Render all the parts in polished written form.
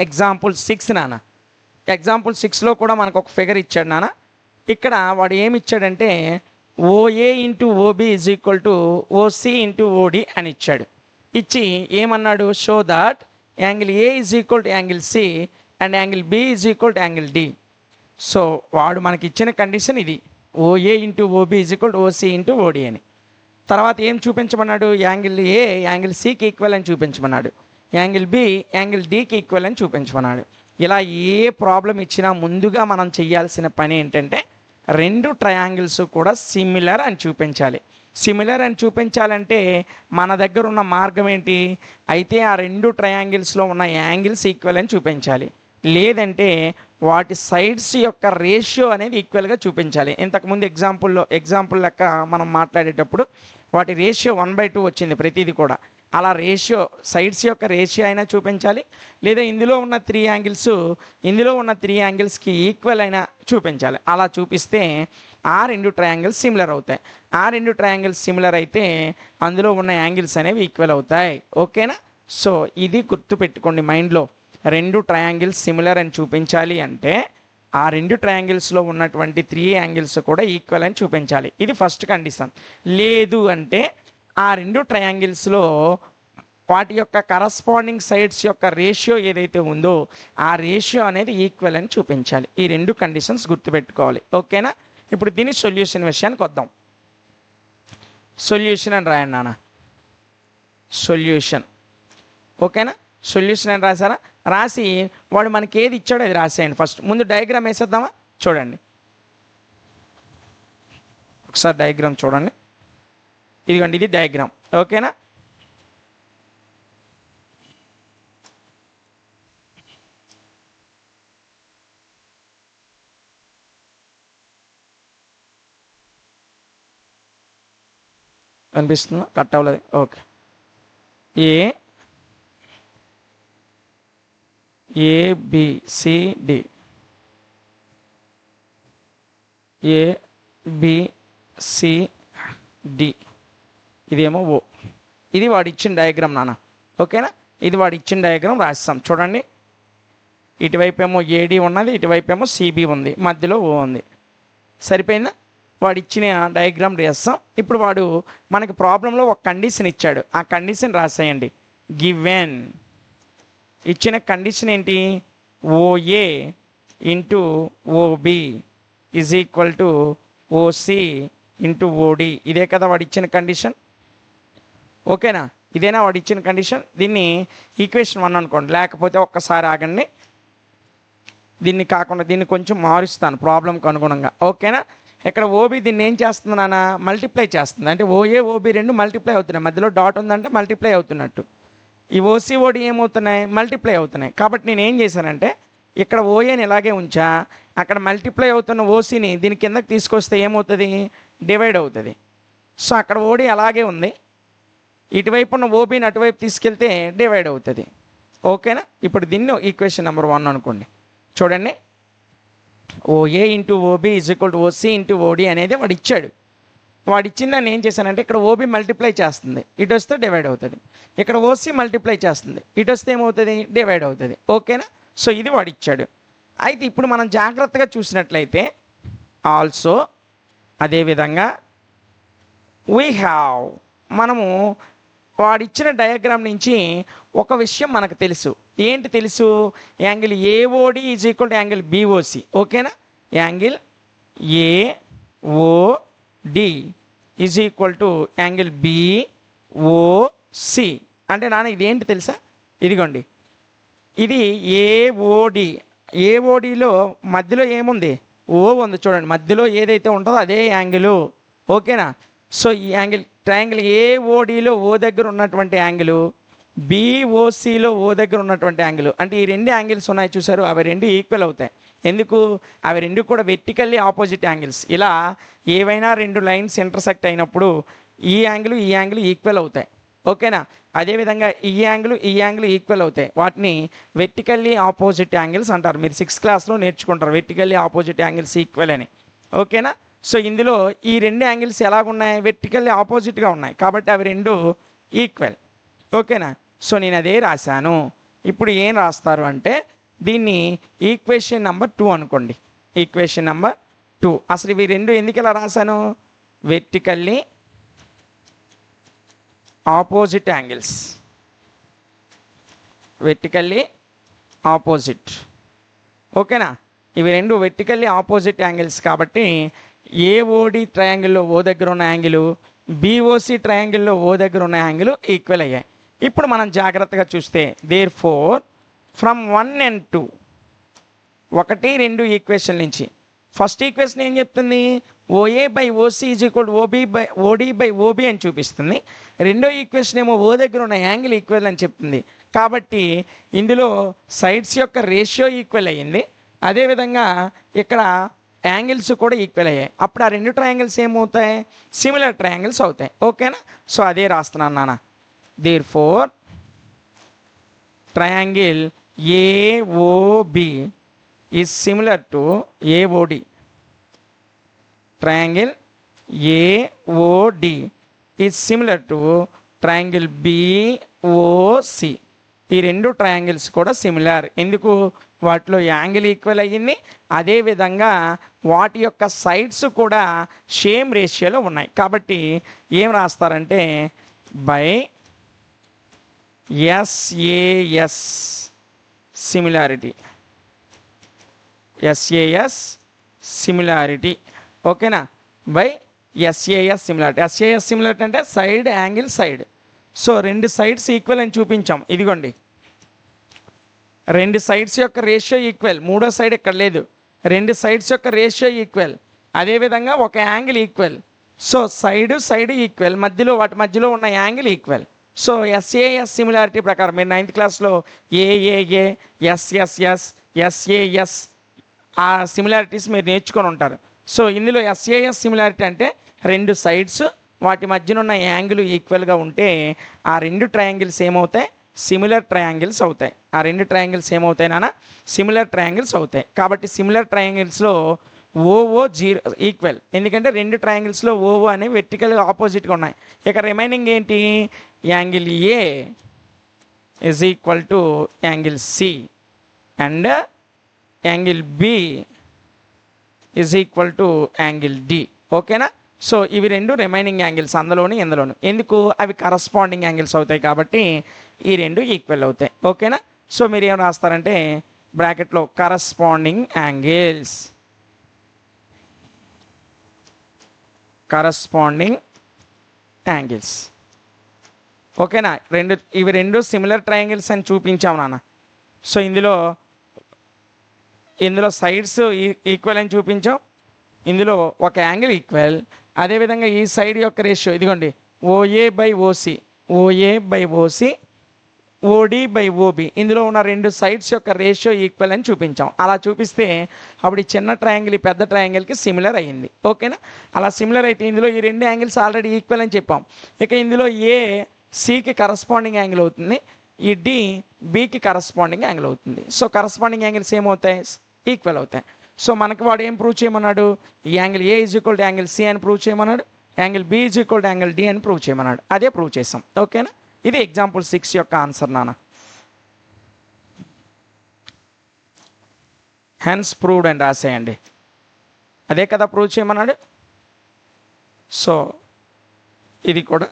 Example 6 నాన్న. Example 6లో కూడా మనకు ఒక ఫిగర్ ఇచ్చాడు నాన్న. ఇక్కడ వాడు ఏమి ఇచ్చాడంటే OA into OB is equal to OC into OD అని ఇచ్చాడు. ఇచ్చి ఏమన్నాడు, show that angle A is equal to angle C and angle B is equal to angle D. So వాడు మనకి ఇచ్చిన కండిషన్ ఇది, OA into OB is equal to OC into OD అని. తర్వాత ఏం చూపించమన్నాడు, యాంగిల్ ఏ యాంగిల్ సికి equal అని చూపించమన్నాడు, యాంగిల్ బి యాంగిల్ డికి ఈక్వల్ అని చూపించమన్నాడు. ఇలా ఏ ప్రాబ్లం ఇచ్చినా ముందుగా మనం చేయాల్సిన పని ఏంటంటే రెండు ట్రయాంగిల్స్ కూడా సిమిలర్ అని చూపించాలి. సిమిలర్ అని చూపించాలంటే మన దగ్గర ఉన్న మార్గం ఏంటి, అయితే ఆ రెండు ట్రయాంగిల్స్లో ఉన్న యాంగిల్స్ ఈక్వల్ అని చూపించాలి, లేదంటే వాటి సైడ్స్ యొక్క రేషియో అనేది ఈక్వల్గా చూపించాలి. ఇంతకుముందు ఎగ్జాంపుల్ లెక్క మనం మాట్లాడేటప్పుడు వాటి రేషియో 1/2 వచ్చింది ప్రతిదీ కూడా. అలా రేషియో సైడ్స్ యొక్క రేషియో అయినా చూపించాలి, లేదా ఇందులో ఉన్న త్రీ యాంగిల్స్కి ఈక్వల్ అయినా చూపించాలి. అలా చూపిస్తే ఆ రెండు ట్రయాంగిల్స్ సిమిలర్ అవుతాయి. ఆ రెండు ట్రయాంగిల్స్ సిమిలర్ అయితే అందులో ఉన్న యాంగిల్స్ అనేవి ఈక్వల్ అవుతాయి. ఓకేనా? సో ఇది గుర్తుపెట్టుకోండి మైండ్లో. రెండు ట్రయాంగిల్స్ సిమిలర్ అని చూపించాలి అంటే ఆ రెండు ట్రయాంగిల్స్లో ఉన్నటువంటి 3 యాంగిల్స్ కూడా ఈక్వల్ అని చూపించాలి. ఇది ఫస్ట్ కండిషన్. లేదు అంటే ఆ రెండు ట్రయాంగిల్స్లో వాటి యొక్క కరస్పాండింగ్ సైడ్స్ యొక్క రేషియో ఏదైతే ఉందో ఆ రేషియో అనేది ఈక్వల్ అని చూపించాలి. ఈ రెండు కండిషన్స్ గుర్తుపెట్టుకోవాలి. ఓకేనా? ఇప్పుడు దీని సొల్యూషన్ విషయానికి వద్దాం. సొల్యూషన్ అని రాయండి నాన్న. సొల్యూషన్. ఓకేనా? సొల్యూషన్ అని రాసారా? రాసి వాడు మనకి ఏది ఇచ్చాడో అది రాసేయండి. ఫస్ట్ ముందు డయాగ్రామ్ వేసేద్దామా? చూడండి ఒకసారి డయాగ్రామ్ చూడండి. ఇదిగోండి, ఇది డయాగ్రామ్. ఓకేనా? కనిపిస్తుందా? కట్ అవ్వలేదు. ఓకే. ABCD ఇదేమో ఓ. ఇది వాడు ఇచ్చిన డయాగ్రామ్ నాన్న. ఓకేనా? ఇది వాడు ఇచ్చిన డయాగ్రామ్ రాస్తాం. చూడండి, ఇటువైపు ఏమో ఏడి ఉన్నది, ఇటువైపు ఏమో సిబి ఉంది, మధ్యలో ఓ ఉంది. సరిపోయిందా? వాడు ఇచ్చిన డయాగ్రామ్ రాస్తాం. ఇప్పుడు వాడు మనకి ప్రాబ్లంలో ఒక కండిషన్ ఇచ్చాడు, ఆ కండిషన్ రాసేయండి. గివెన్ ఇచ్చిన కండిషన్ ఏంటి, OA into OB is equal to OC into OD. ఇదే కదా వాడు ఇచ్చిన కండిషన్. ఓకేనా? ఇదేనా వాడు ఇచ్చిన కండిషన్? దీన్ని ఈక్వేషన్ 1 అనుకోండి. లేకపోతే ఒక్కసారి ఆగండి, దీన్ని కాకుండా దీన్ని కొంచెం మారుస్తాను ప్రాబ్లంకి అనుగుణంగా. ఓకేనా? ఇక్కడ ఓబి దీన్ని ఏం చేస్తుంది నాన్న, మల్టిప్లై చేస్తుంది. అంటే ఓఏ ఓబి రెండు మల్టిప్లై అవుతున్నాయి, మధ్యలో డాట్ ఉందంటే మల్టిప్లై అవుతున్నట్టు. ఈ ఓసి ఓడి ఏమవుతున్నాయి, మల్టిప్లై అవుతున్నాయి. కాబట్టి నేను ఏం చేశానంటే ఇక్కడ ఓఏని ఇలాగే ఉంచా, అక్కడ మల్టిప్లై అవుతున్న ఓసిని దీని కిందకి తీసుకొస్తే ఏమవుతుంది, డివైడ్ అవుతుంది. సో అక్కడ ఓడి అలాగే ఉంది, ఇటువైపు ఉన్న ఓబిని అటువైపు తీసుకెళ్తే డివైడ్ అవుతుంది. ఓకేనా? ఇప్పుడు దీన్ని ఈక్వేషన్ నెంబర్ 1 అనుకోండి. చూడండి, OA into OB is equal to OC into OD అనేది వాడు ఇచ్చాడు. వాడు ఇచ్చిన దాన్ని ఏం చేశానంటే ఇక్కడ ఓబి మల్టిప్లై చేస్తుంది, ఇటు వస్తే డివైడ్ అవుతుంది. ఇక్కడ ఓసి మల్టిప్లై చేస్తుంది, ఇటు వస్తే ఏమవుతుంది, డివైడ్ అవుతుంది. ఓకేనా? సో ఇది వాడు ఇచ్చాడు. అయితే ఇప్పుడు మనం జాగ్రత్తగా చూసినట్లయితే ఆల్సో అదేవిధంగా మనము వాడిచ్చిన డయాగ్రామ్ నుంచి ఒక విషయం మనకు తెలుసు. ఏంటి తెలుసు? Angle AOD is equal to angle BOC. ఓకేనా? Angle AOD is equal to angle BOC. అంటే నాన్న ఇదేంటి తెలుసా? ఇదిగోండి, ఇది ఏఓడిలో మధ్యలో ఏముంది, ఓ ఉంది. చూడండి, మధ్యలో ఏదైతే ఉంటుందో అదే యాంగిల్. ఓకేనా? సో ఈ ట్రయాంగిల్ ఏఓడిలో ఓ దగ్గర ఉన్నటువంటి యాంగిల్, బిఓసిలో ఓ దగ్గర ఉన్నటువంటి యాంగిల్, అంటే ఈ రెండు యాంగిల్స్ ఉన్నాయి చూసారు, అవి రెండు ఈక్వల్ అవుతాయి. ఎందుకు? అవి రెండు కూడా వెర్టికల్లీ ఆపోజిట్ యాంగిల్స్. ఇలా ఏవైనా రెండు లైన్స్ ఇంటర్సెక్ట్ అయినప్పుడు ఈ యాంగిల్ ఈక్వల్ అవుతాయి. ఓకేనా? అదేవిధంగా ఈ యాంగిల్ ఈక్వల్ అవుతాయి. వాటిని వెర్టికల్లీ ఆపోజిట్ యాంగిల్స్ అంటారు. మీరు 6th క్లాస్లో నేర్చుకుంటారు వెర్టికల్లీ ఆపోజిట్ యాంగిల్స్ ఈక్వల్ అని. ఓకేనా? సో ఇందులో ఈ రెండు యాంగిల్స్ ఎలాగున్నాయి, వెర్టికల్లీ ఆపోజిట్గా ఉన్నాయి, కాబట్టి అవి రెండు ఈక్వల్. ఓకేనా? సో నేను అదే రాశాను. ఇప్పుడు ఏం రాస్తారు అంటే దీన్ని ఈక్వేషన్ నెంబర్ 2 అనుకోండి. Equation number 2. అసలు ఇవి రెండు ఎందుకు ఇలా రాశాను? Vertically opposite angles, vertically opposite. ఓకేనా? ఇవి రెండు వెర్టికల్లీ ఆపోజిట్ యాంగిల్స్ కాబట్టి ఏఓడి ట్రయాంగిల్లో ఓ దగ్గర ఉన్న యాంగిల్, బీఓసి ట్రయాంగిల్లో ఓ దగ్గర ఉన్న యాంగిల్ ఈక్వల్ అయ్యాయి. ఇప్పుడు మనం జాగ్రత్తగా చూస్తే therefore from 1 and 2, 1, 2 equation నుంచి ఫస్ట్ ఈక్వేషన్ ఏం చెప్తుంది? OA by OC is equal OD by OB అని చూపిస్తుంది. రెండో ఈక్వేషన్ ఏమో ఓ దగ్గర ఉన్న యాంగిల్ ఈక్వల్ అని చెప్తుంది. కాబట్టి ఇందులో సైడ్స్ యొక్క రేషియో ఈక్వల్ అయ్యింది. అదేవిధంగా ఇక్కడ యాంగిల్స్ కూడా ఈక్వల్ అయ్యాయి. అప్పుడు ఆ రెండు ట్రయాంగిల్స్ ఏమవుతాయి? సిమిలర్ ట్రయాంగిల్స్ అవుతాయి. ఓకేనా? సో అదే రాస్తున్నాను నాన్న. Therefore triangle AOB is similar to AOD. Triangle AOD is similar to triangle BOC. ఈ రెండు ట్రయాంగిల్స్ కూడా సిమిలర్. ఎందుకు? వాటిలో యాంగిల్ ఈక్వల్ అయ్యింది, అదేవిధంగా వాటి యొక్క సైడ్స్ కూడా సేమ్ రేషియోలో ఉన్నాయి. కాబట్టి ఏం రాస్తారంటే by SAS similarity, SAS similarity. ఓకేనా? By SAS similarity. SAS similarity అంటే సైడ్ యాంగిల్ సైడ్. సో రెండు సైడ్స్ ఈక్వల్ అని చూపించాం. ఇదిగోండి, రెండు సైడ్స్ యొక్క రేషియో ఈక్వల్. మూడో సైడ్ ఇక్కడ లేదు. రెండు సైడ్స్ యొక్క రేషియో ఈక్వల్, అదేవిధంగా ఒక angle equal. So side equal, మధ్యలో వాటి మధ్యలో ఉన్న angle equal. So SAs similarity ప్రకారం మీరు 9th క్లాస్లో ఏఏఏ, ఎస్ఎస్ఎస్, ఎస్ఏఎస్ ఆ సిమిలారిటీస్ మీరు నేర్చుకొని ఉంటారు. సో ఇందులో ఎస్ఏఎస్ సిమిలారిటీ అంటే రెండు సైడ్స్ వాటి మధ్యన ఉన్న యాంగిల్ ఈక్వల్గా ఉంటే ఆ రెండు ట్రయాంగిల్స్ ఏమవుతాయి? సిమిలర్ ట్రయాంగిల్స్ అవుతాయి. ఆ రెండు ట్రయాంగిల్స్ ఏమవుతాయి నాన్న? సిమిలర్ ట్రయాంగిల్స్ అవుతాయి. కాబట్టి సిమిలర్ ట్రయాంగిల్స్లో ఓఓ జీరో ఈక్వల్, ఎందుకంటే రెండు ట్రయాంగిల్స్లో ఓఓ అనేవి వెర్టికల్ ఆపోజిట్గా ఉన్నాయి. ఇక రిమైనింగ్ ఏంటి? Angle A is equal to angle C and angle B is equal to angle D. ఓకేనా? సో ఇవి రెండు రిమైనింగ్ యాంగిల్స్, అందులోని ఇందులోను. ఎందుకు? అవి కరస్పాండింగ్ యాంగిల్స్ అవుతాయి కాబట్టి ఈ రెండు ఈక్వల్ అవుతాయి. ఓకేనా? సో మీరు ఏం రాస్తారంటే బ్రాకెట్లో కరస్పాండింగ్ యాంగిల్స్, కరస్పాండింగ్ యాంగిల్స్. ఓకేనా? ఇవి రెండు సిమిలర్ ట్రయాంగిల్స్ అని చూపించాం నాన్న. సో ఇందులో సైడ్స్ ఈక్వల్ అని చూపించాం, ఇందులో ఒక యాంగిల్ ఈక్వల్, అదేవిధంగా ఈ సైడ్ యొక్క రేషియో ఇదిగోండి OA by OC, OA by OC, OD by OB. ఇందులో ఉన్న రెండు సైడ్స్ యొక్క రేషియో ఈక్వల్ అని చూపించాం. అలా చూపిస్తే అప్పుడు ఈ చిన్న ట్రయాంగిల్ ఈ పెద్ద ట్రయాంగిల్కి సిమిలర్ అయ్యింది. ఓకేనా? అలా సిమిలర్ అయితే ఇందులో ఈ రెండు యాంగిల్స్ ఆల్రెడీ ఈక్వల్ అని చెప్పాం. ఇక ఇందులో ఏ సికి కరస్పాండింగ్ యాంగిల్ అవుతుంది, ఈ డి బికి కరస్పాండింగ్ యాంగిల్ అవుతుంది. సో కరస్పాండింగ్ యాంగిల్స్ ఏమవుతాయి? ఈక్వల్ అవుతాయి. సో మనకి వాడు ఏం ప్రూవ్ చేయమన్నాడు? ఈ angle A is equal to angle C అని ప్రూవ్ చేయమన్నాడు, angle B is equal to angle D అని ప్రూవ్ చేయమన్నాడు. అదే ప్రూవ్ చేసాం. ఓకేనా? ఇది ఎగ్జాంపుల్ 6 యొక్క ఆన్సర్ నాన్న. హెన్స్ ప్రూవ్డ్ అని రాసేయండి. అదే కదా ప్రూవ్ చేయమన్నాడు. సో ఇది కూడా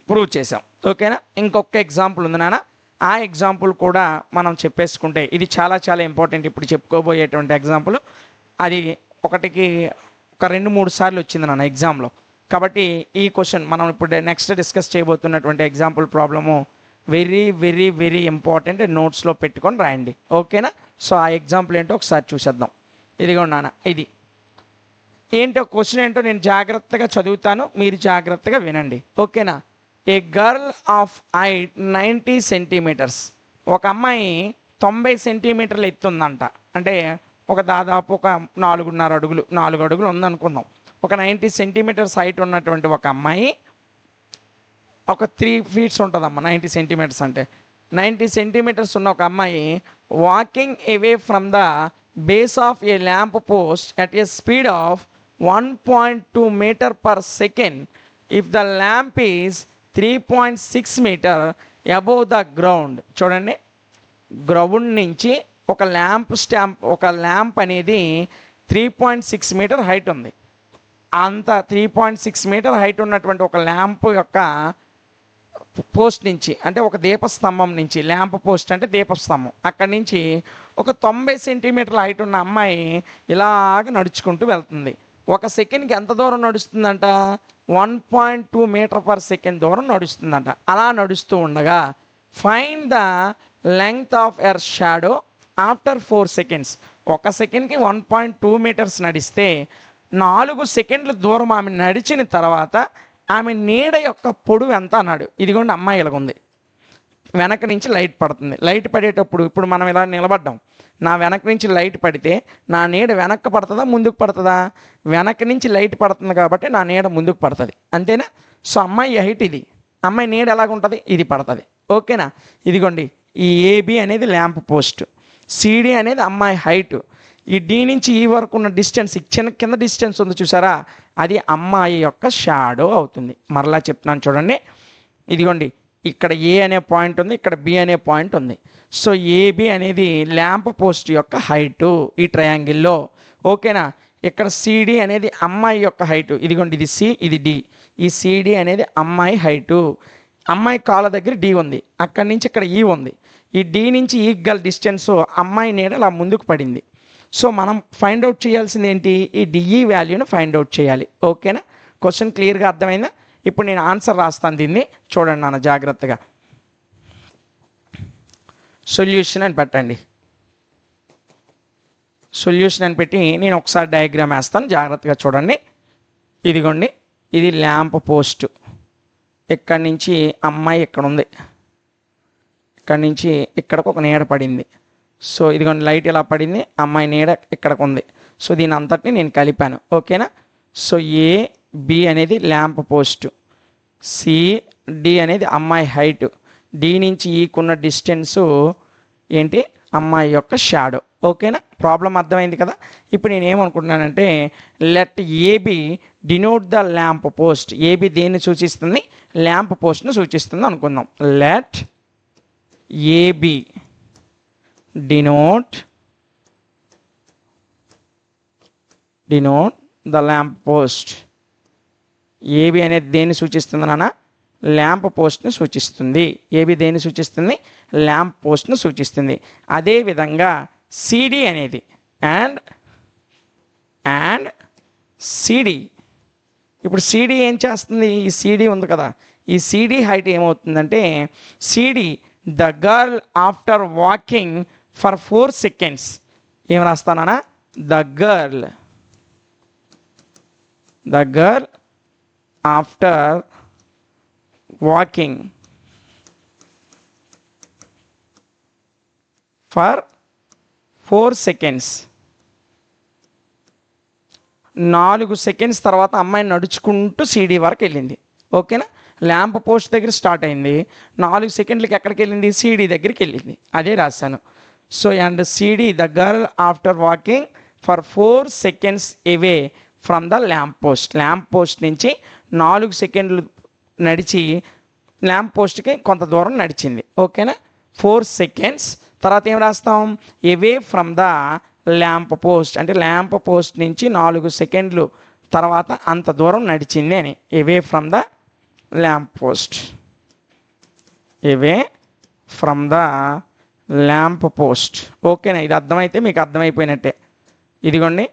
ప్రూవ్ చేసాం. ఓకేనా? ఇంకొక ఎగ్జాంపుల్ ఉంది నాన్న. ఆ ఎగ్జాంపుల్ కూడా మనం చెప్పేసుకుంటే ఇది చాలా చాలా ఇంపార్టెంట్. ఇప్పుడు చెప్పుకోబోయేటువంటి ఎగ్జాంపుల్ అది ఒకటికి ఒక 2-3 సార్లు వచ్చింది నాన్న ఎగ్జామ్లో. కాబట్టి ఈ క్వశ్చన్ మనం ఇప్పుడు నెక్స్ట్ డిస్కస్ చేయబోతున్నటువంటి example problem very very very important. నోట్స్లో పెట్టుకొని రాయండి. ఓకేనా? సో ఆ ఎగ్జాంపుల్ ఏంటో ఒకసారి చూసేద్దాం. ఇదిగో నాన్న, ఇది ఏంటో క్వశ్చన్ ఏంటో నేను జాగ్రత్తగా చదువుతాను, మీరు జాగ్రత్తగా వినండి. ఓకేనా? ఏ గర్ల్ ఆఫ్ హైట్ 90 సెంటీమీటర్స్. ఒక అమ్మాయి 90 సెంటీమీటర్లు ఎత్తుందంట. అంటే ఒక దాదాపు ఒక 4.5 అడుగులు 4 అడుగులు ఉందనుకుందాం. ఒక 90 సెంటీమీటర్స్ హైట్ ఉన్నటువంటి ఒక అమ్మాయి, ఒక 3 feet ఉంటుందమ్మా 90 సెంటీమీటర్స్ అంటే. 90 సెంటీమీటర్స్ ఉన్న ఒక అమ్మాయి walking away from the base of A lamp post at a speed of 1.2 meter per second. If the lamp is 3.6 meter, above the ground. చూడండి, గ్రౌండ్ నుంచి ఒక ల్యాంప్ అనేది 3.6 మీటర్ హైట్ ఉంది. అంత 3.6 మీటర్ హైట్ ఉన్నటువంటి ఒక ల్యాంప్ యొక్క post నుంచి, అంటే ఒక దీపస్తంభం నుంచి, ల్యాంప్ పోస్ట్ అంటే దీపస్తంభం, అక్కడి నుంచి ఒక 90 సెంటీమీటర్ల హైట్ ఉన్న అమ్మాయి ఇలాగ నడుచుకుంటూ వెళ్తుంది. ఒక సెకండ్కి ఎంత దూరం నడుస్తుందంట? 1.2 మీటర్ పర్ సెకండ్ దూరం నడుస్తుందంట. అలా నడుస్తూ ఉండగా find the length of her shadow after 4 seconds. ఒక సెకండ్కి 1.2 మీటర్స్ నడిస్తే 4 సెకండ్ల దూరం ఆమె నడిచిన తర్వాత ఆమె నీడ యొక్క పొడవు ఎంత అన్నాడు. ఇదిగోండి అమ్మాయి ఇలాగుంది, వెనక నుంచి లైట్ పడుతుంది. లైట్ పడేటప్పుడు ఇప్పుడు మనం ఇలా నిలబడ్డాం, నా వెనక నుంచి లైట్ పడితే నా నీడ వెనక్కి పడుతుందా ముందుకు పడుతుందా? వెనక నుంచి లైట్ పడుతుంది కాబట్టి నా నీడ ముందుకు పడుతుంది, అంతేనా? సో అమ్మాయి హైట్ ఇది, అమ్మాయి నీడ ఎలాగుంటుంది? ఇది పడుతుంది, ఓకేనా? ఇదిగోండి ఈ ఏబి అనేది ల్యాంప్ పోస్ట్, సిడి అనేది అమ్మాయి హైట్, ఈ డి నుంచి ఈ వరకు ఉన్న డిస్టెన్స్, కింద డిస్టెన్స్ ఉంది చూసారా, అది అమ్మాయి యొక్క షాడో అవుతుంది. మరలా చెప్తున్నాను చూడండి, ఇదిగోండి ఇక్కడ ఏ అనే పాయింట్ ఉంది, ఇక్కడ బి అనే పాయింట్ ఉంది. సో ఏబి అనేది ల్యాంప్ పోస్ట్ యొక్క హైటు ఈ ట్రయాంగిల్లో, ఓకేనా? ఇక్కడ సిడి అనేది అమ్మాయి యొక్క హైటు, ఇదిగోండి ఇది సి, ఇది డి, ఈ సిడి అనేది అమ్మాయి హైటు. అమ్మాయి కాళ్ళ దగ్గర డి ఉంది, అక్కడి నుంచి ఇక్కడ ఈ ఉంది, ఈ డి నుంచి ఈ గల డిస్టెన్స్ అమ్మాయి నీడ అలా ముందుకు పడింది. సో మనం ఫైండ్ అవుట్ చేయాల్సింది ఏంటి? ఈ డిఈ వాల్యూని ఫైండ్ అవుట్ చేయాలి, ఓకేనా? క్వశ్చన్ క్లియర్గా అర్థమైందా? ఇప్పుడు నేను ఆన్సర్ రాస్తాను, దీన్ని చూడండి నాన్న జాగ్రత్తగా. సొల్యూషన్ అని పెట్టండి, సొల్యూషన్ అని పెట్టి నేను ఒకసారి డయాగ్రామ్ వేస్తాను, జాగ్రత్తగా చూడండి. ఇదిగోండి ఇది ల్యాంప్ పోస్ట్, ఇక్కడి నుంచి అమ్మాయి ఇక్కడ ఉంది, ఇక్కడి నుంచి ఇక్కడికి ఒక నీడ పడింది. సో ఇదిగోండి లైట్ ఇలా పడింది, అమ్మాయి నీడ ఇక్కడికి ఉంది. సో దీని అంతటిని నేను కలిపాను, ఓకేనా? సో ఏ బి అనేది ల్యాంప్ పోస్ట్, సిడి అనేది అమ్మాయి హైట్, డి నుంచి ఈకున్న డిస్టెన్సు ఏంటి? అమ్మాయి యొక్క షాడో, ఓకేనా? ప్రాబ్లం అర్థమైంది కదా? ఇప్పుడు నేను ఏమనుకుంటున్నానంటే let AB denote the lamp post. AB దేన్ని సూచిస్తుంది? ల్యాంప్ పోస్ట్ను సూచిస్తుంది అనుకుందాం. Let AB denote the lamp post. AB అనేది దేన్ని సూచిస్తుంది నాన్న? ల్యాంప్ పోస్ట్ని సూచిస్తుంది. ఏబి దేన్ని సూచిస్తుంది? ల్యాంప్ పోస్ట్ను సూచిస్తుంది. అదేవిధంగా సిడి అనేది అండ్ సిడి, ఇప్పుడు సిడి ఏం చేస్తుంది? ఈ సిడి ఉంది కదా, ఈ సిడి హైట్ ఏమవుతుందంటే CD the girl after walking for 4 seconds. ఏం రాస్తానా? The girl after walking for 4 seconds. 4 seconds తర్వాత అమ్మాయి నడుచుకుంటూ సిడి వరకు వెళ్ళింది, ఓకేనా? ల్యాంప్ పోస్ట్ దగ్గర స్టార్ట్ అయింది, 4 సెకండ్లకి ఎక్కడికి వెళ్ళింది? సిడి దగ్గరికి వెళ్ళింది, అదే రాశాను. So and CD the girl after walking for 4 seconds away from the lamp post. Lamp post నుంచి 4 సెకండ్లు నడిచి ల్యాంప్ పోస్ట్కి కొంత దూరం నడిచింది, ఓకేనా? 4 సెకండ్స్ తర్వాత ఏం రాస్తాం? అవే ఫ్రమ్ ద ల్యాంప్ పోస్ట్, అంటే ల్యాంప్ పోస్ట్ నుంచి 4 సెకండ్లు తర్వాత అంత దూరం నడిచింది అని. అవే from the lamp post, away from the lamp post, ఓకేనా? ఇది అర్థమైతే మీకు అర్థమైపోయినట్టే. ఇదిగోండి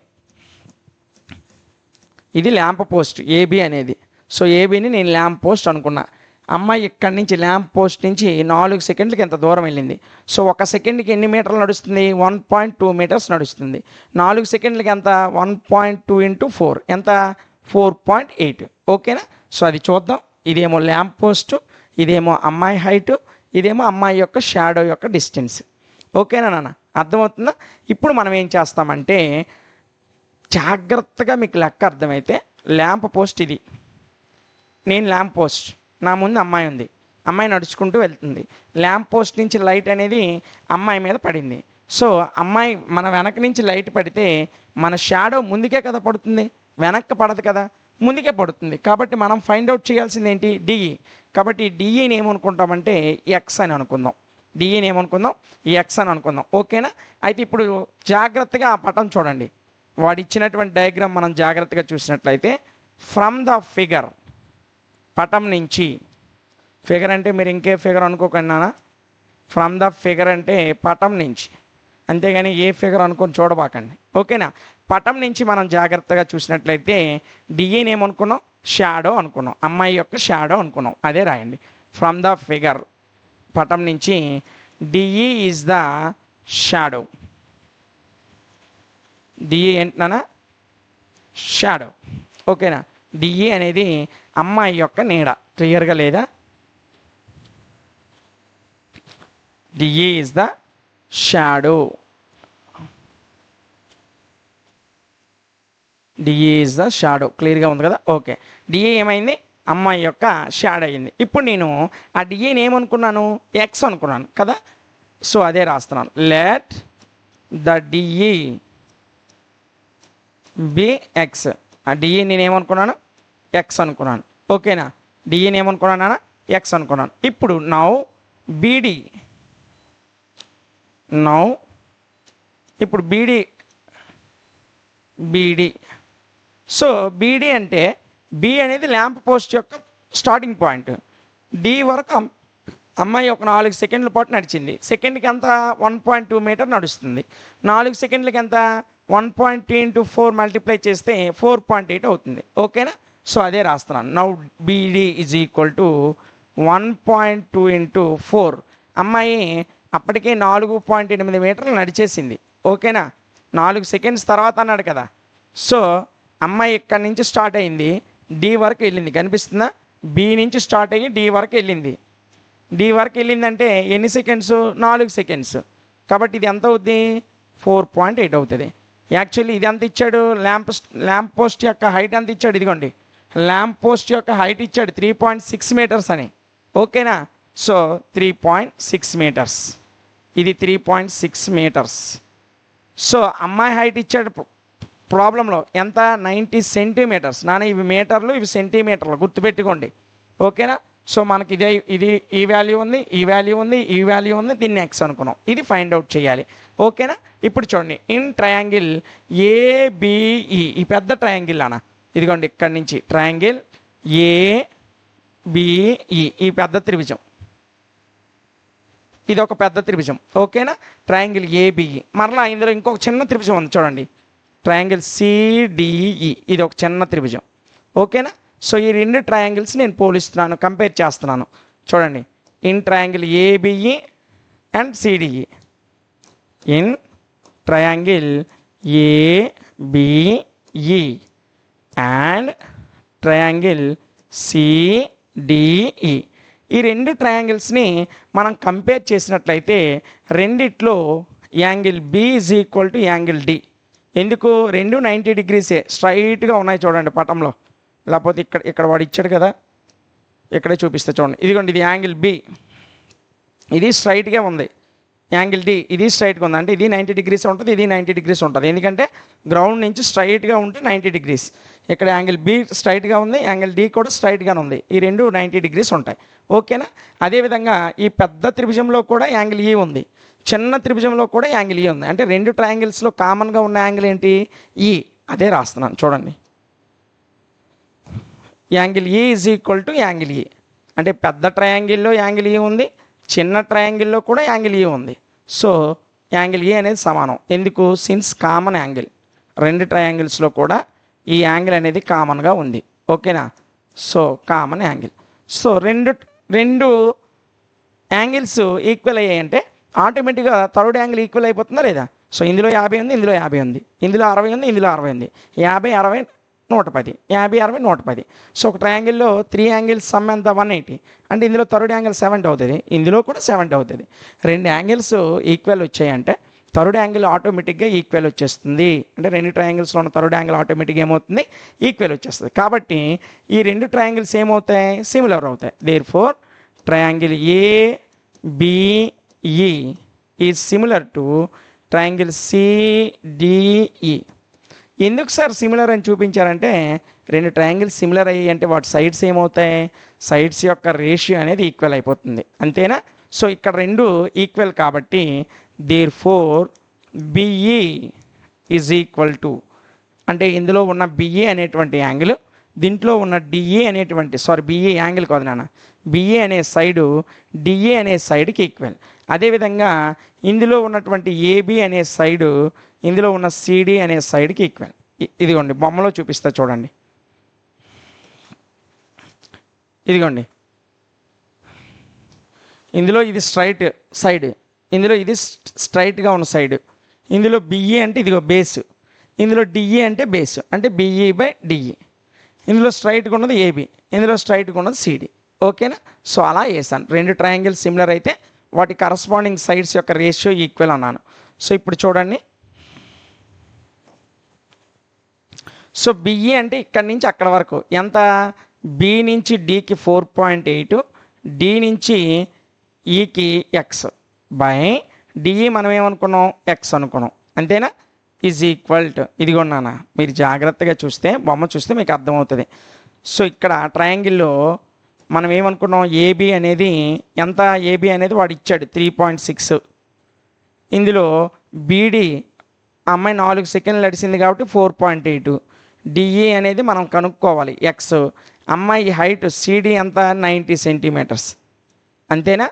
ఇది ల్యాంప్ పోస్ట్ ఏబి అనేది. సో ఏబిని నేను ల్యాంప్ పోస్ట్ అనుకున్నా. అమ్మాయి ఇక్కడి నుంచి ల్యాంప్ పోస్ట్ నుంచి 4 సెకండ్లకి ఎంత దూరం వెళ్ళింది? సో 1 సెకండ్కి ఎన్ని మీటర్లు నడుస్తుంది? 1.2 మీటర్స్ నడుస్తుంది. 4 సెకండ్లకి ఎంత? 1.2 × 4 ఎంత? 4.8, ఓకేనా? సో అది చూద్దాం. ఇదేమో ల్యాంప్ పోస్ట్, ఇదేమో అమ్మాయి హైటు, ఇదేమో అమ్మాయి యొక్క షాడో యొక్క డిస్టెన్స్, ఓకేనా నాన్న? అర్థమవుతుందా? ఇప్పుడు మనం ఏం చేస్తామంటే జాగ్రత్తగా మీకు లెక్క అర్థమైతే ల్యాంప్ పోస్ట్ ఇది, నేను ల్యాంప్ పోస్ట్, నా ముందు అమ్మాయి ఉంది, అమ్మాయి నడుచుకుంటూ వెళ్తుంది. ల్యాంప్ పోస్ట్ నుంచి లైట్ అనేది అమ్మాయి మీద పడింది. సో అమ్మాయి మన వెనక నుంచి లైట్ పడితే మన షాడో ముందుకే కదా పడుతుంది, వెనక్కి పడదు కదా. ముందుకే పడుతుంది. కాబట్టి మనం ఫైండ్ అవుట్ చేయాల్సింది ఏంటి? డిఈ. కాబట్టి డిఈని ఏమనుకుంటామంటే ఎక్స్ అని అనుకుందాం. డిఈని ఏమనుకుందాం? ఎక్స్ అని అనుకుందాం. ఓకేనా? అయితే ఇప్పుడు జాగ్రత్తగా ఆ పటం చూడండి. వాడు ఇచ్చినటువంటి డయాగ్రామ్ మనం జాగ్రత్తగా చూసినట్లయితే ఫ్రమ్ ద ఫిగర్, పటం నుంచి, ఫిగర్ అంటే మీరు ఇంకే ఫిగర్ అనుకోకుండా, ఫ్రమ్ ద ఫిగర్ అంటే పటం నుంచి, అంతేగాని ఏ ఫిగర్ అనుకొని చూడబాకండి. ఓకేనా? పటం నుంచి మనం జాగ్రత్తగా చూసినట్లయితే డిఈని ఏమనుకున్నాం? షాడో అనుకున్నాం. అమ్మాయి యొక్క షాడో అనుకున్నాం. అదే రాయండి. ఫ్రమ్ ద ఫిగర్, పటం నుంచి DE is the shadow. DE ఏంటన్నా? షాడో. ఓకేనా? డిఈ అనేది అమ్మాయి యొక్క నీడ. క్లియర్గా లేదా? DE is the shadow. DE is the shadow. క్లియర్గా ఉంది కదా? ఓకే. డిఈ ఏమైంది? అమ్మాయి యొక్క షాడో అయింది. ఇప్పుడు నేను ఆ డిఈని ఏమనుకున్నాను? ఎక్స్ అనుకున్నాను కదా? సో అదే రాస్తున్నాను. Let the DE be X. ఆ డిఈ నేను ఏమనుకున్నాను? ఎక్స్ అనుకున్నాను. ఓకేనా? డిఈని ఏమనుకున్నానా? ఎక్స్ అనుకున్నాను. ఇప్పుడు నౌ బీడి, నౌ ఇప్పుడు బీడి, బీడి. సో బీడి అంటే బి అనేది ల్యాంప్ పోస్ట్ యొక్క స్టార్టింగ్ పాయింట్. డి వరకు అమ్మాయి ఒక 4 సెకండ్ల పాటు నడిచింది. సెకండ్కి ఎంత? 1.2 మీటర్ నడుస్తుంది. 4 సెకండ్లకి ఎంత? 1.2 × 4 మల్టిప్లై చేస్తే 4.8 అవుతుంది. ఓకేనా? సో అదే రాస్తున్నాను. Now BD is equal to 1.2 × 4. అమ్మాయి అప్పటికే 4.8 మీటర్లు నడిచేసింది. ఓకేనా? 4 సెకండ్స్ తర్వాత అన్నాడు కదా. సో అమ్మాయి ఇక్కడి నుంచి స్టార్ట్ అయింది, డి వరకు వెళ్ళింది. కనిపిస్తుందా? బి నుంచి స్టార్ట్ అయ్యి డి వరకు వెళ్ళింది. డి వరకు వెళ్ళిందంటే ఎన్ని సెకండ్స్? 4 సెకండ్స్. కాబట్టి ఇది ఎంత అవుద్ది? 4.8 అవుతుంది. యాక్చువల్లీ ఇది ఎంత ఇచ్చాడు? ల్యాంప్ పోస్ట్ యొక్క హైట్ ఎంత ఇచ్చాడు? ఇదిగోండి, ల్యాంప్ పోస్ట్ యొక్క హైట్ ఇచ్చాడు 3.6 మీటర్స్ అని. ఓకేనా? సో 3.6 మీటర్స్, ఇది 3.6 మీటర్స్. సో అమ్మాయి హైట్ ఇచ్చాడు ప్రాబ్లంలో ఎంత? 90 సెంటీమీటర్స్. నాన్న ఇవి మీటర్లు, ఇవి సెంటీమీటర్లు, గుర్తుపెట్టుకోండి. ఓకేనా? సో మనకి ఇది ఈ వాల్యూ ఉంది, ఈ వాల్యూ ఉంది, ఈ వాల్యూ ఉంది, దీన్ని ఎక్స్ అనుకున్నాం. ఇది ఫైండ్ అవుట్ చేయాలి. ఓకేనా? ఇప్పుడు చూడండి, ఇన్ ట్రయాంగిల్ ఏబిఈ, ఈ పెద్ద ట్రయాంగిల్ అన్న, ఇదిగోండి ఇక్కడి నుంచి ట్రయాంగిల్ ఏబిఈ, ఈ పెద్ద త్రిభుజం, ఇది ఒక పెద్ద త్రిభుజం. ఓకేనా? Triangle ABE. మరలా ఇందులో ఇంకొక చిన్న త్రిభుజం ఉంది చూడండి, ట్రయాంగిల్ సిడిఈ, ఇది ఒక చిన్న త్రిభుజం. ఓకేనా? సో ఈ రెండు ట్రయాంగిల్స్ నేను పోలిస్తున్నాను, కంపేర్ చేస్తున్నాను. చూడండి, in triangle ABE and CDE, in triangle ABE and triangle CDE. ఈ రెండు ట్రయాంగిల్స్ని మనం కంపేర్ చేసినట్లయితే రెండిట్లో angle B is equal to angle D. ఎందుకు? రెండు 90 డిగ్రీసే, స్ట్రైట్గా ఉన్నాయి చూడండి పటంలో. లేకపోతే ఇక్కడ వాడు ఇచ్చాడు కదా, ఇక్కడే చూపిస్తే చూడండి. ఇదిగోండి, ఇది యాంగిల్ బి, ఇది స్ట్రైట్గా ఉంది. యాంగిల్ డి, ఇది స్ట్రైట్గా ఉంది. అంటే ఇది 90 డిగ్రీస్ ఉంటుంది, ఇది 90 డిగ్రీస్ ఉంటుంది. ఎందుకంటే గ్రౌండ్ నుంచి స్ట్రైట్గా ఉంటే 90 డిగ్రీస్. ఇక్కడ యాంగిల్ బి స్ట్రైట్గా ఉంది, యాంగిల్ డి కూడా స్ట్రైట్గానే ఉంది. ఈ రెండు 90 డిగ్రీస్ ఉంటాయి. ఓకేనా? అదేవిధంగా ఈ పెద్ద త్రిభుజంలో కూడా యాంగిల్ ఈ ఉంది, చిన్న త్రిభుజంలో కూడా యాంగిల్ ఈ ఉంది. అంటే రెండు ట్రయాంగిల్స్లో కామన్గా ఉన్న యాంగిల్ ఏంటి? ఈ. అదే రాస్తున్నాను చూడండి. యాంగిల్ ఈ ఈజ్ ఈక్వల్ టు యాంగిల్ ఈ. అంటే పెద్ద ట్రయాంగిల్లో యాంగిల్ ఈ ఉంది, చిన్న ట్రయాంగిల్లో కూడా యాంగిల్ ఈ ఉంది. సో యాంగిల్ ఏ అనేది సమానం. ఎందుకు? సిన్స్ కామన్ యాంగిల్, రెండు ట్రయాంగిల్స్లో కూడా ఈ యాంగిల్ అనేది కామన్గా ఉంది. ఓకేనా? So common angle. సో రెండు యాంగిల్స్ ఈక్వల్ అయ్యాయంటే ఆటోమేటిక్గా థర్డ్ యాంగిల్ ఈక్వల్ అయిపోతుందా లేదా? సో ఇందులో 50 ఉంది, ఇందులో 50 ఉంది, ఇందులో 60 ఉంది, ఇందులో 60 ఉంది, 50, 60, 110, 50, 60, 110. సో ఒక ట్రయాంగిల్లో 3 యాంగిల్స్ సమ్ ఎంత? 180. అంటే ఇందులో థర్డ్ యాంగిల్ 70 అవుతుంది, ఇందులో కూడా 70 అవుతుంది. రెండు యాంగిల్స్ ఈక్వల్ వచ్చాయంటే థర్డ్ యాంగిల్ ఆటోమేటిక్గా ఈక్వల్ వచ్చేస్తుంది. అంటే రెండు ట్రయాంగిల్స్లో ఉన్న థర్డ్ యాంగిల్ ఆటోమేటిక్గా ఏమవుతుంది? ఈక్వల్ వచ్చేస్తుంది. కాబట్టి ఈ రెండు ట్రయాంగిల్స్ ఏమవుతాయి? సిమిలర్ అవుతాయి. Therefore triangle ABE is similar to triangle CDE. ఎందుకు సార్ సిమిలర్ అని చూపించారంటే రెండు ట్రయాంగిల్స్ సిమిలర్ అయ్యి అంటే వాటి సైడ్స్ ఏమవుతాయి, సైడ్స్ యొక్క రేషియో అనేది ఈక్వల్ అయిపోతుంది, అంతేనా. సో ఇక్కడ రెండు ఈక్వల్ కాబట్టి therefore BE is equal to, అంటే ఇందులో ఉన్న బిఏ అనేటువంటి యాంగిల్ దీంట్లో ఉన్న డిఏ అనేటువంటి బిఏ యాంగిల్ కాదు నాన్న, బిఏ అనే సైడు డిఏ అనే సైడ్కి ఈక్వల్. అదేవిధంగా ఇందులో ఉన్నటువంటి ఏబి అనే సైడు ఇందులో ఉన్న సిడి అనే సైడ్కి ఈక్వల్. ఇదిగోండి బొమ్మలో చూపిస్తా చూడండి. ఇదిగోండి ఇందులో ఇది స్ట్రైట్ సైడ్, ఇందులో ఇది స్ట్రైట్గా ఉన్న సైడ్, ఇందులో బిఏ అంటే ఇదిగో బేస్, ఇందులో డిఏ అంటే బేస్ అంటే బిఈ బై డిఈ. ఇందులో స్ట్రైట్గా ఉన్నది ఏబి, ఇందులో స్ట్రైట్గా ఉన్నది సిడి. ఓకేనా. సో అలా వేసాను. రెండు ట్రయాంగిల్స్ సిమిలర్ అయితే వాటి కరస్పాండింగ్ సైడ్స్ యొక్క రేషియో ఈక్వల్ అన్నాను. సో ఇప్పుడు చూడండి, సో బిఈ అంటే ఇక్కడ నుంచి అక్కడ వరకు ఎంత, బి నుంచి డికి 4.8, డి నుంచి ఈకి ఎక్స్ బై డిఈ మనం ఏమనుకున్నాం ఎక్స్ అనుకున్నాం, అంతేనా. ఈజ్ ఈక్వల్ టు ఇదిగోన్నానా, మీరు జాగ్రత్తగా చూస్తే బొమ్మ చూస్తే మీకు అర్థమవుతుంది. సో ఇక్కడ ట్రయాంగిల్లో మనం ఏమనుకున్నాం, ఏబి అనేది ఎంత, ఏబి అనేది వాడు ఇచ్చాడు 3.6, ఇందులో బీడి అమ్మాయి 4 సెకండ్లు నడిచింది కాబట్టి 4.8, డిఈ అనేది మనం కనుక్కోవాలి ఎక్స్, అమ్మాయి హైట్ సిడి ఎంత 90 సెంటీమీటర్స్, అంతేనా.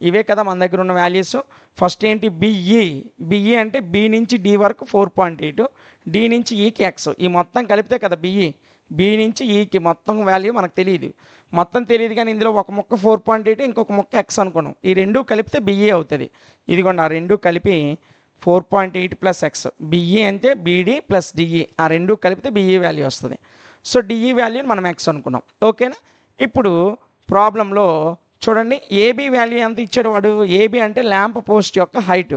ఇవే కదా మన దగ్గర ఉన్న వాల్యూస్. ఫస్ట్ ఏంటి బిఈ అంటే బి నుంచి డి వరకు 4.8, డి నుంచి ఈకి ఎక్స్, ఈ మొత్తం కలిపితే కదా బిఈ, బి నుంచి ఈకి మొత్తం వాల్యూ మనకు తెలియదు, మొత్తం తెలియదు కానీ ఇందులో ఒక ముక్క 4.8 ఇంకొక ముక్క ఎక్స్ అనుకున్నాం, ఈ రెండు కలిపితే బిఈ అవుతుంది. ఇదిగోండి ఆ రెండు కలిపి 4.8 ప్లస్ ఎక్స్, బిఈ అంటే బీడి ప్లస్ డిఈ, ఆ రెండు కలిపితే బిఈ వాల్యూ వస్తుంది. సో డిఈ వాల్యూని మనం ఎక్స్ అనుకున్నాం, ఓకేనా. ఇప్పుడు ప్రాబ్లంలో చూడండి ఏబి వాల్యూ ఎంత ఇచ్చాడు వాడు, ఏబి అంటే ల్యాంప్ పోస్ట్ యొక్క హైట్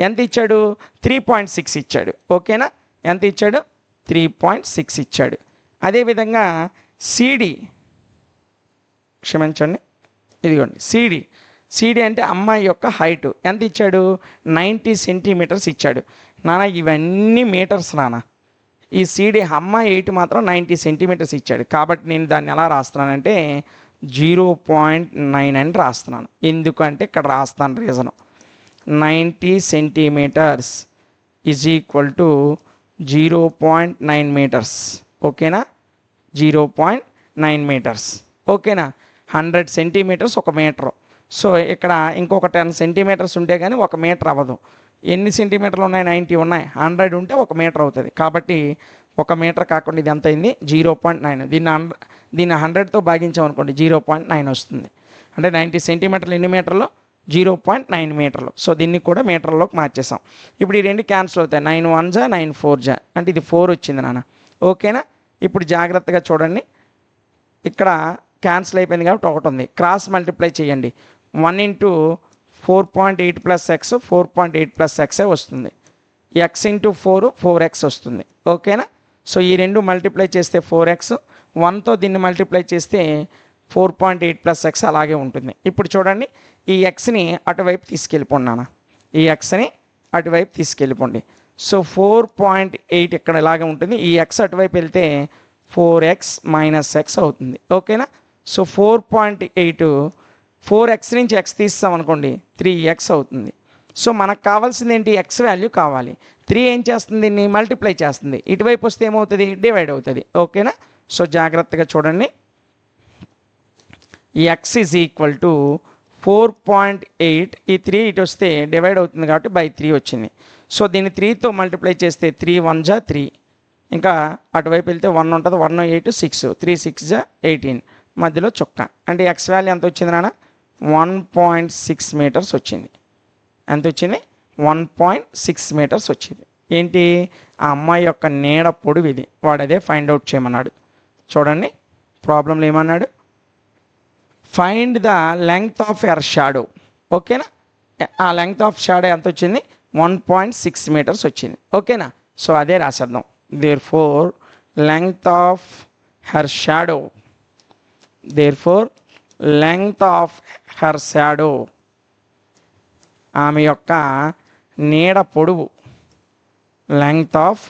ఎంత ఇచ్చాడు, 3.6 ఇచ్చాడు, ఓకేనా. ఎంత ఇచ్చాడు, 3.6 ఇచ్చాడు. అదేవిధంగా సిడి, క్షమించండి ఇదిగోండి సిడి అంటే అమ్మాయి యొక్క హైట్ ఎంత ఇచ్చాడు, 90 సెంటీమీటర్స్ ఇచ్చాడు. నాన్న ఇవన్నీ మీటర్స్ నాన్న, ఈ సిడి అమ్మాయి ఎయిట్ మాత్రం 90 సెంటీమీటర్స్ ఇచ్చాడు కాబట్టి నేను దాన్ని ఎలా రాస్తున్నానంటే 0.9 అని రాస్తున్నాను. ఎందుకంటే ఇక్కడ రాస్తాను reason, 90 centimetres is equal to 0.9 metres, ఓకేనా. 0.9 మీటర్స్, ఓకేనా. 100 సెంటీమీటర్స్ ఒక మీటరు. సో ఇక్కడ ఇంకొక 10 సెంటీమీటర్స్ ఉంటే కానీ ఒక మీటర్ అవ్వదు. ఎన్ని సెంటీమీటర్లు ఉన్నాయి, 90 ఉన్నాయి, 100 ఉంటే ఒక మీటర్ అవుతుంది. కాబట్టి ఒక మీటర్ కాకుండా ఇది ఎంత అయింది 0.9, దీన్ని 100తో భాగించామనుకోండి 0.9 వస్తుంది. అంటే 90 సెంటీమీటర్లు ఎన్ని మీటర్లు, 0.9 మీటర్లు. సో దీన్ని కూడా మీటర్లోకి మార్చేసాం. ఇప్పుడు ఈ రెండు క్యాన్సిల్ అవుతాయి, 9 1 జా 9 4 జా, అంటే ఇది 4 వచ్చింది నాన్న, ఓకేనా. ఇప్పుడు జాగ్రత్తగా చూడండి, ఇక్కడ క్యాన్సిల్ అయిపోయింది కాబట్టి ఒకటి ఉంది, క్రాస్ మల్టిప్లై చేయండి. 1 into 4.8 plus X 4.8 plus x వస్తుంది, ఎక్స్ ఇంటూ 4 ఎక్స్ వస్తుంది, ఓకేనా. సో ఈ రెండు మల్టిప్లై చేస్తే 4x, 1తో దీన్ని మల్టిప్లై చేస్తే 4.8 ప్లస్ ఎక్స్ అలాగే ఉంటుంది. ఇప్పుడు చూడండి ఈ ఎక్స్ని అటువైపు తీసుకెళ్ళిపోండి, ఈ ఎక్స్ని అటువైపు తీసుకెళ్ళిపోండి. సో 4.8 ఇక్కడ ఇలాగే ఉంటుంది, ఈ ఎక్స్ అటువైపు వెళ్తే 4x మైనస్ ఎక్స్ అవుతుంది, ఓకేనా. సో 4.8 4x నుంచి ఎక్స్ తీస్తామనుకోండి 3x అవుతుంది. సో మనకు కావాల్సింది ఏంటి, ఎక్స్ వాల్యూ కావాలి. 3 ఏం చేస్తుంది, దీన్ని మల్టిప్లై చేస్తుంది, ఇటువైపు వస్తే ఏమవుతుంది డివైడ్ అవుతుంది, ఓకేనా. సో జాగ్రత్తగా చూడండి, ఎక్స్ ఈజ్ ఈక్వల్ టు 4.8, ఈ 3 ఇటు వస్తే డివైడ్ అవుతుంది కాబట్టి బై 3 వచ్చింది. సో దీన్ని 3తో మల్టిప్లై చేస్తే 3 1 జా 3, ఇంకా అటువైపు వెళ్తే 1 ఉంటుంది, 1 8 6, 3 6 జా 18, మధ్యలో చుక్క, అంటే ఎక్స్ వాల్యూ ఎంత వచ్చింది నాన్న 1.6 మీటర్స్ వచ్చింది. ఎంత వచ్చింది 1.6 మీటర్స్ వచ్చింది. ఏంటి, ఆ అమ్మాయి యొక్క నీడ పొడవు ఇది, వాడు అదే ఫైండ్ అవుట్ చేయమన్నాడు. చూడండి ప్రాబ్లంలో ఏమన్నాడు, find the length of your shadow, ఓకేనా. ఆ లెంగ్త్ ఆఫ్ షాడో ఎంత వచ్చింది 1.6 మీటర్స్ వచ్చింది, ఓకేనా. సో అదే రాసేద్దాం, therefore length of her shadow, therefore length of her shadow, ఆమె యొక్క నీడ పొడవు, లెంగ్త్ ఆఫ్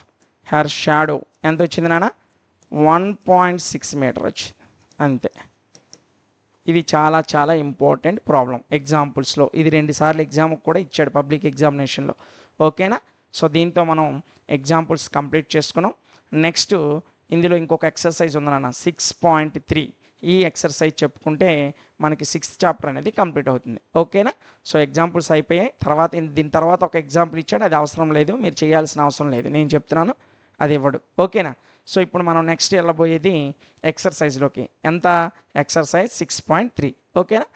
హర్ షాడో ఎంత వచ్చింది నాన్న? 1.6 మీటర్ వచ్చింది అంతే. ఇది చాలా చాలా ఇంపార్టెంట్ ప్రాబ్లం ఎగ్జాంపుల్స్లో. ఇది 2 సార్లు ఎగ్జామ్కి కూడా ఇచ్చాడు పబ్లిక్ ఎగ్జామినేషన్లో. ఓకేనా? సో దీంతో మనం ఎగ్జాంపుల్స్ కంప్లీట్ చేసుకున్నాం. నెక్స్ట్ ఇందులో ఇంకొక ఎక్సర్సైజ్ ఉంది నాన్న, 6.3. ఈ ఎక్సర్సైజ్ చెప్పుకుంటే మనకి 6th చాప్టర్ అనేది కంప్లీట్ అవుతుంది. ఓకేనా? సో ఎగ్జాంపుల్స్ అయిపోయాయి. దీని తర్వాత ఒక ఎగ్జాంపుల్ ఇచ్చాడు, అది అవసరం లేదు, మీరు చేయాల్సిన అవసరం లేదు, నేను చెప్తున్నాను, అది ఇవ్వడు. ఓకేనా? సో ఇప్పుడు మనం నెక్స్ట్ వెళ్ళబోయేది ఎక్సర్సైజ్లోకి. ఎంత? ఎక్సర్సైజ్ 6.3. ఓకేనా?